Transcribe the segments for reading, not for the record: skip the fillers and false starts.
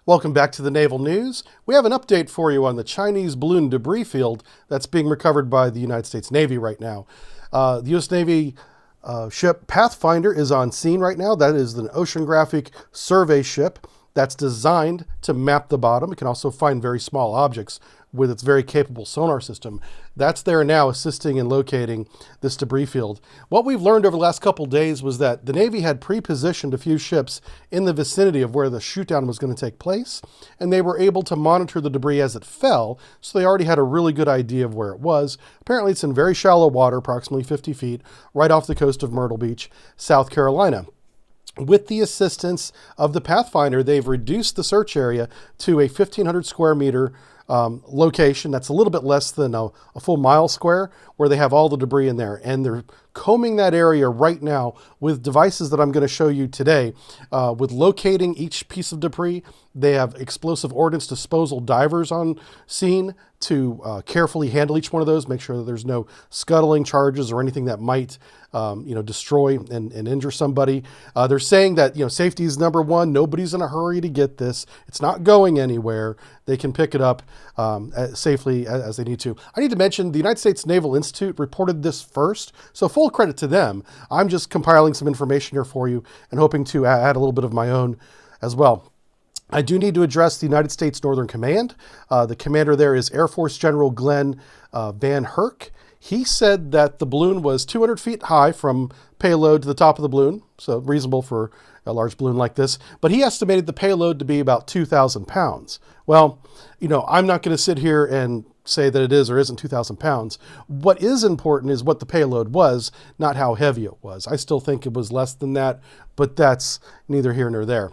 Welcome back to the Naval News. We have an update for you on the Chinese balloon debris field that's being recovered by the United States Navy right now. The U.S. Navy ship Pathfinder is on scene right now. That is an oceanographic survey ship that's designed to map the bottom. It can also find very small objects with its very capable sonar system. That's there now assisting in locating this debris field. What we've learned over the last couple days was that the Navy had pre-positioned a few ships in the vicinity of where the shootdown was going to take place, and they were able to monitor the debris as it fell, so they already had a really good idea of where it was. Apparently it's in very shallow water, approximately 50 feet, right off the coast of Myrtle Beach, South Carolina. With the assistance of the Pathfinder, they've reduced the search area to a 1,500 square meter location. That's a little bit less than a full mile square, where they have all the debris in there. And they're combing that area right now with devices that I'm going to show you today. With locating each piece of debris, they have explosive ordnance disposal divers on scene to carefully handle each one of those, make sure that there's no scuttling charges or anything that might destroy and injure somebody. They're saying that safety is number one. Nobody's in a hurry to get this. It's not going anywhere. They can pick it up as safely as they need to. I need to mention the United States Naval Institute reported this first, so full credit to them. I'm just compiling some information here for you and hoping to add a little bit of my own as well. I do need to address the United States Northern Command. The commander there is Air Force General Glenn Van Herk. He said that the balloon was 200 feet high from payload to the top of the balloon, so reasonable for a large balloon like this, but he estimated the payload to be about 2,000 pounds. Well, I'm not going to sit here and say that it is or isn't 2,000 pounds. What is important is what the payload was, not how heavy it was. I still think it was less than that, but that's neither here nor there.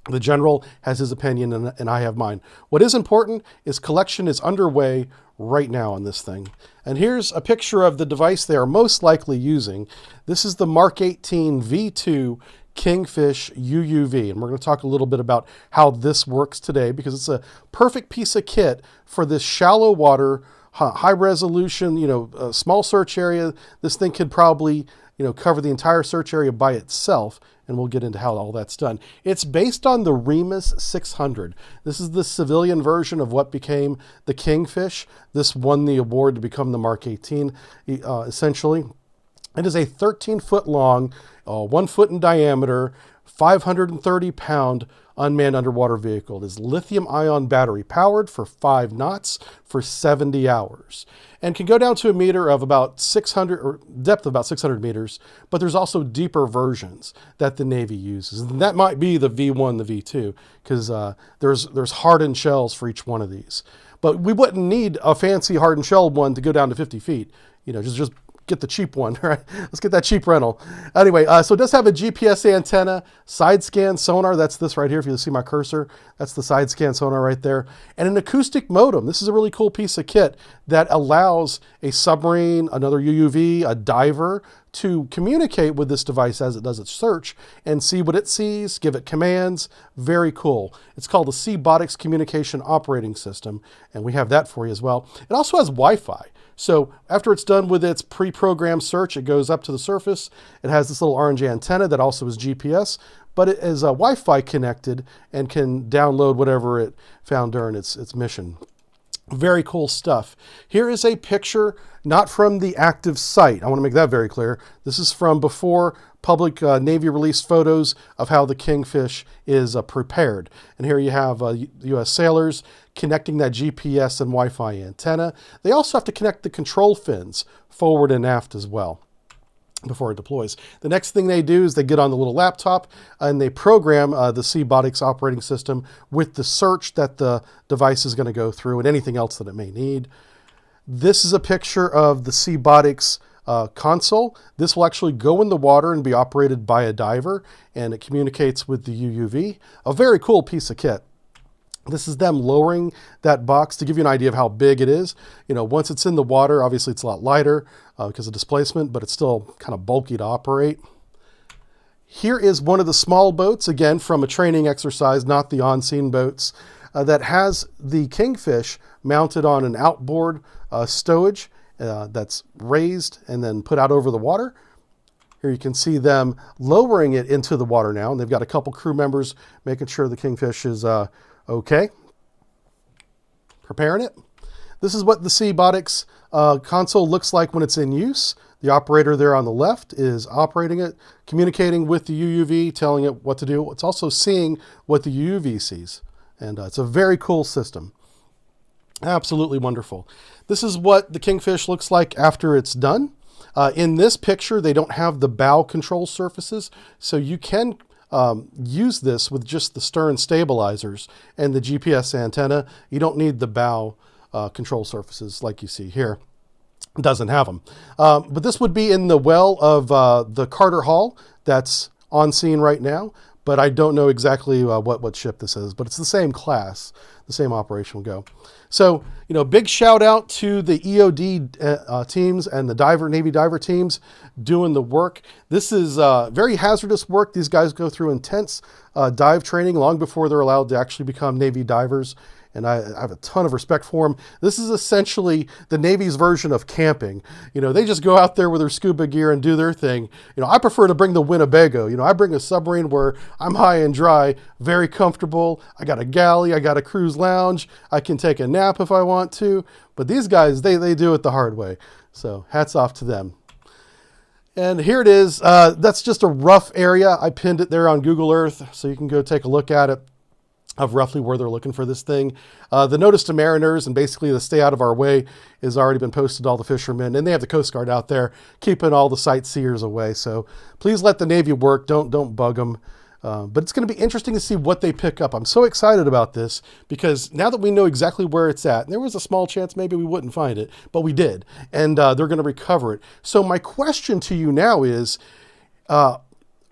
The general has his opinion and I have mine. What is important is collection is underway right now on this thing. And here's a picture of the device they are most likely using. This is the Mk18 V2 Kingfish UUV, and we're going to talk a little bit about how this works today, because it's a perfect piece of kit for this shallow water, high resolution, small search area. This thing could probably cover the entire search area by itself, and we'll get into how all that's done. It's based on the Remus 600. This is the civilian version of what became the Kingfish. This won the award to become the Mk18, essentially. It is a 13-foot long, 1 foot in diameter, 530-pound unmanned underwater vehicle. It is lithium-ion battery powered for 5 knots for 70 hours and can go down to a meter of about 600, or depth of about 600 meters, but there's also deeper versions that the Navy uses. And that might be the V1, the V2, because there's hardened shells for each one of these. But we wouldn't need a fancy hardened shell one to go down to 50 feet. Just get the cheap one, right? Let's get that cheap rental. Anyway, so it does have a GPS antenna, side scan sonar. That's this right here. If you see my cursor, that's the side scan sonar right there. And an acoustic modem. This is a really cool piece of kit that allows a submarine, another UUV, a diver to communicate with this device as it does its search and see what it sees, give it commands. Very cool. It's called the Seabotics Communication Operating System, and we have that for you as well. It also has Wi-Fi. So after it's done with its pre-programmed search, it goes up to the surface. It has this little orange antenna that also is GPS, but it is Wi-Fi connected and can download whatever it found during its mission. Very cool stuff. Here is a picture, not from the active site. I want to make that very clear. This is from before public Navy released photos of how the Kingfish is prepared. And here you have U.S. sailors connecting that GPS and Wi-Fi antenna. They also have to connect the control fins forward and aft as well before it deploys. The next thing they do is they get on the little laptop and they program the Seabotics operating system with the search that the device is going to go through and anything else that it may need. This is a picture of the Seabotics console. This will actually go in the water and be operated by a diver, and it communicates with the UUV. A very cool piece of kit. This is them lowering that box to give you an idea of how big it is. Once it's in the water, obviously it's a lot lighter because of displacement, but it's still kind of bulky to operate. Here is one of the small boats, again from a training exercise, not the on-scene boats, that has the Kingfish mounted on an outboard stowage that's raised and then put out over the water. Here you can see them lowering it into the water now, and they've got a couple crew members making sure the Kingfish is Okay. Preparing it. This is what the Seabotics console looks like when it's in use. The operator there on the left is operating it, communicating with the UUV, telling it what to do. It's also seeing what the UUV sees. And it's a very cool system. Absolutely wonderful. This is what the Kingfish looks like after it's done. In this picture, they don't have the bow control surfaces, so you can use this with just the stern stabilizers and the GPS antenna. You don't need the bow control surfaces like you see here. It doesn't have them. But this would be in the well of the Carter Hall that's on scene right now, but I don't know exactly what ship this is, but it's the same class, the same operation will go. So, you know, big shout out to the EOD teams and the Navy diver teams doing the work. This is very hazardous work. These guys go through intense dive training long before they're allowed to actually become Navy divers. And I have a ton of respect for them. This is essentially the Navy's version of camping. You know, they just go out there with their scuba gear and do their thing. You know, I prefer to bring the Winnebago. You know, I bring a submarine where I'm high and dry, very comfortable. I got a galley, I got a cruise lounge. I can take a nap if I want to. But these guys, they do it the hard way. So hats off to them. And here it is. That's just a rough area. I pinned it there on Google Earth, so you can go take a look at it, of roughly where they're looking for this thing. The notice to mariners and basically the stay out of our way has already been posted to all the fishermen, and they have the Coast Guard out there keeping all the sightseers away. So please let the Navy work. Don't bug them. But it's going to be interesting to see what they pick up. I'm so excited about this because now that we know exactly where it's at, and there was a small chance maybe we wouldn't find it, but we did, and they're going to recover it. So my question to you now is,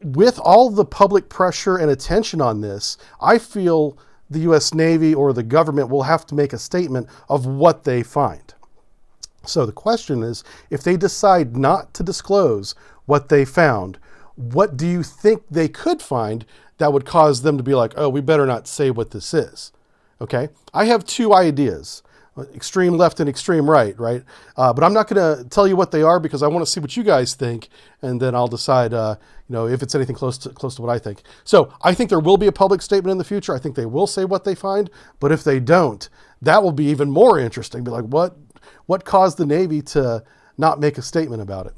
with all the public pressure and attention on this, I feel the U.S. Navy or the government will have to make a statement of what they find. So the question is, if they decide not to disclose what they found, what do you think they could find that would cause them to be like, oh, we better not say what this is? Okay, I have two ideas. Extreme left and extreme right? But I'm not going to tell you what they are because I want to see what you guys think, and then I'll decide, if it's anything close to what I think. So I think there will be a public statement in the future. I think they will say what they find, but if they don't, that will be even more interesting. Be like, what caused the Navy to not make a statement about it?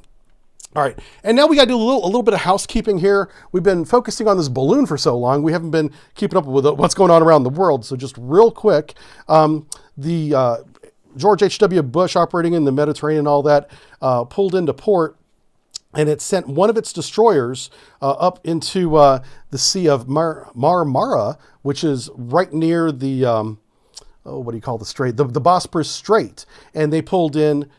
All right, and now we got to do a little bit of housekeeping here. We've been focusing on this balloon for so long, we haven't been keeping up with what's going on around the world. So just real quick, the George H.W. Bush, operating in the Mediterranean and all that, pulled into port, and it sent one of its destroyers up into the Sea of Marmara, which is right near the, what do you call the strait? The Bosporus Strait. And they pulled in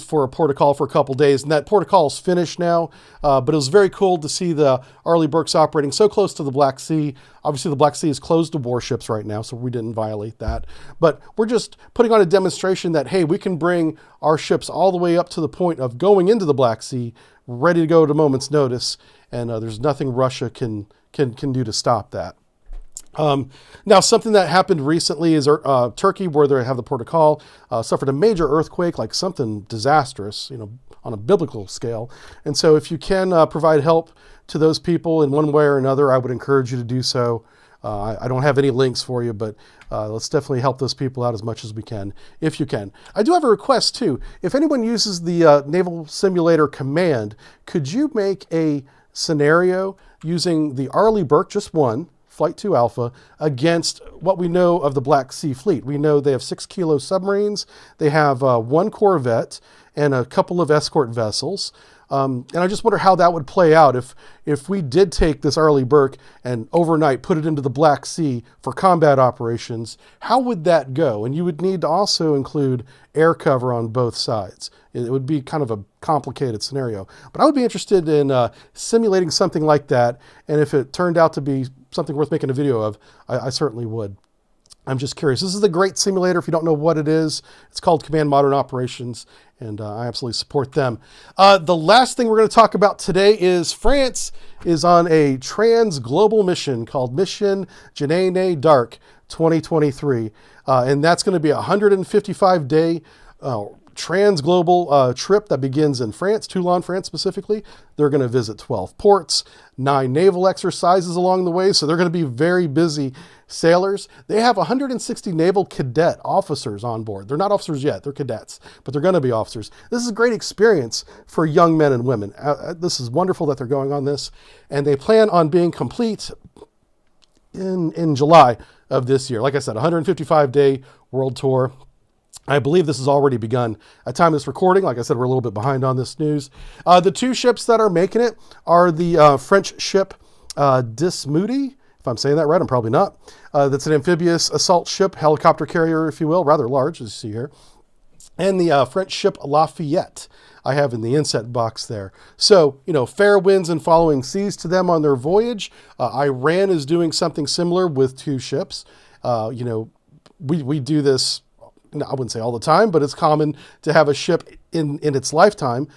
for a port of call for a couple days, and that port of call is finished now, but it was very cool to see the Arleigh Burkes operating so close to the Black Sea. Obviously the Black Sea is closed to warships right now, so we didn't violate that, but we're just putting on a demonstration that, hey, we can bring our ships all the way up to the point of going into the Black Sea, ready to go at a moment's notice, and there's nothing Russia can do to stop that. Now, something that happened recently is Turkey, where they have the port of call, suffered a major earthquake, like something disastrous, on a biblical scale. And so if you can provide help to those people in one way or another, I would encourage you to do so. I don't have any links for you, but let's definitely help those people out as much as we can, if you can. I do have a request, too. If anyone uses the Naval Simulator command, could you make a scenario using the Arleigh Burke, just one, Flight 2 Alpha, against what we know of the Black Sea Fleet? We know they have 6-kilo submarines, they have one corvette, and a couple of escort vessels. And I just wonder how that would play out if we did take this Arleigh Burke and overnight put it into the Black Sea for combat operations. How would that go? And you would need to also include air cover on both sides. It would be kind of a complicated scenario. But I would be interested in simulating something like that. And if it turned out to be something worth making a video of, I certainly would. I'm just curious. This is the great simulator. If you don't know what it is, it's called Command Modern Operations, and I absolutely support them. The last thing we're going to talk about today is France is on a trans-global mission called Mission Jeanne d'Arc 2023, and that's going to be a 155-day trans-global trip that begins in France, Toulon, France specifically. They're going to visit 12 ports, 9 naval exercises along the way, so they're going to be very busy sailors. They have 160 naval cadet officers on board. They're not officers yet, they're cadets, but they're going to be officers. This is a great experience for young men and women. This is wonderful that they're going on this, and they plan on being complete in July of this year. Like I said, 155-day world tour. I believe this has already begun at time of this recording. Like I said, we're a little bit behind on this news. The 2 ships that are making it are the French ship Dismudy. If I'm saying that right, I'm probably not. That's an amphibious assault ship, helicopter carrier, if you will, rather large, as you see here. And the French ship Lafayette, I have in the inset box there. So, you know, fair winds and following seas to them on their voyage. Iran is doing something similar with 2 ships. You know, we do this, I wouldn't say all the time, but it's common to have a ship in its lifetime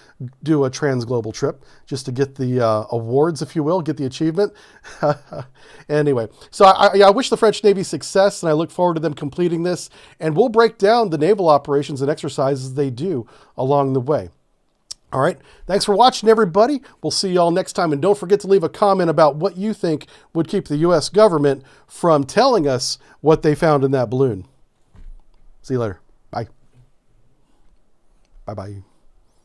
do a trans-global trip just to get the awards, if you will, get the achievement. Anyway, so I wish the French Navy success, and I look forward to them completing this, and we'll break down the naval operations and exercises they do along the way. All right, thanks for watching, everybody. We'll see you all next time, and don't forget to leave a comment about what you think would keep the U.S. government from telling us what they found in that balloon. See you later. Bye. Bye-bye.